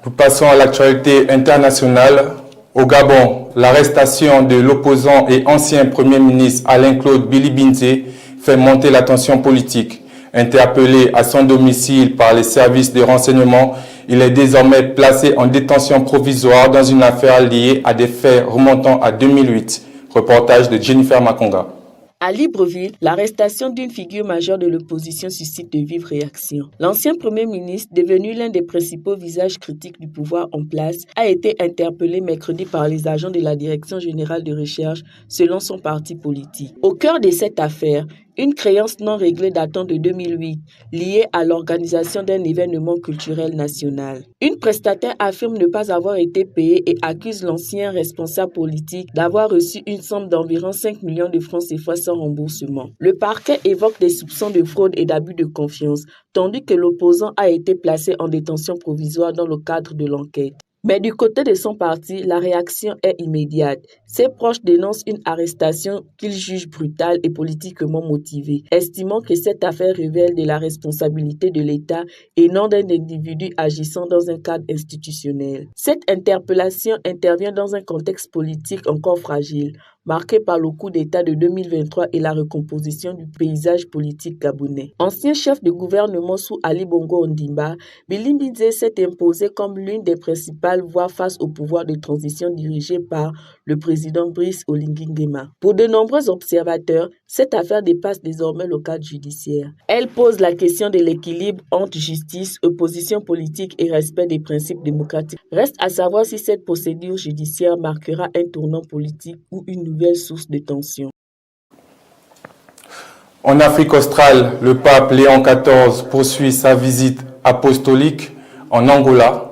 Nous passons à l'actualité internationale. Au Gabon, l'arrestation de l'opposant et ancien Premier ministre Alain-Claude Bilibinze fait monter la tension politique. Interpellé à son domicile par les services de renseignement, il est désormais placé en détention provisoire dans une affaire liée à des faits remontant à 2008. Reportage de Jennifer Makonga. À Libreville, l'arrestation d'une figure majeure de l'opposition suscite de vives réactions. L'ancien Premier ministre, devenu l'un des principaux visages critiques du pouvoir en place, a été interpellé mercredi par les agents de la Direction générale de recherche selon son parti politique. Au cœur de cette affaire, une créance non réglée datant de 2008, liée à l'organisation d'un événement culturel national. Une prestataire affirme ne pas avoir été payée et accuse l'ancien responsable politique d'avoir reçu une somme d'environ 5 millions de francs CFA sans remboursement. Le parquet évoque des soupçons de fraude et d'abus de confiance, tandis que l'opposant a été placé en détention provisoire dans le cadre de l'enquête. Mais du côté de son parti, la réaction est immédiate. Ses proches dénoncent une arrestation qu'ils jugent brutale et politiquement motivée, estimant que cette affaire révèle de la responsabilité de l'État et non d'un individu agissant dans un cadre institutionnel. Cette interpellation intervient dans un contexte politique encore fragile, marqué par le coup d'État de 2023 et la recomposition du paysage politique gabonais. Ancien chef de gouvernement sous Ali Bongo Ondimba, Bilibinze s'est imposé comme l'une des principales voix face au pouvoir de transition dirigé par le président Brice Oligui Nguema. Pour de nombreux observateurs, cette affaire dépasse désormais le cadre judiciaire. Elle pose la question de l'équilibre entre justice, opposition politique et respect des principes démocratiques. Reste à savoir si cette procédure judiciaire marquera un tournant politique ou une nouvelle source de tension. En Afrique australe, le pape Léon XIV poursuit sa visite apostolique en Angola.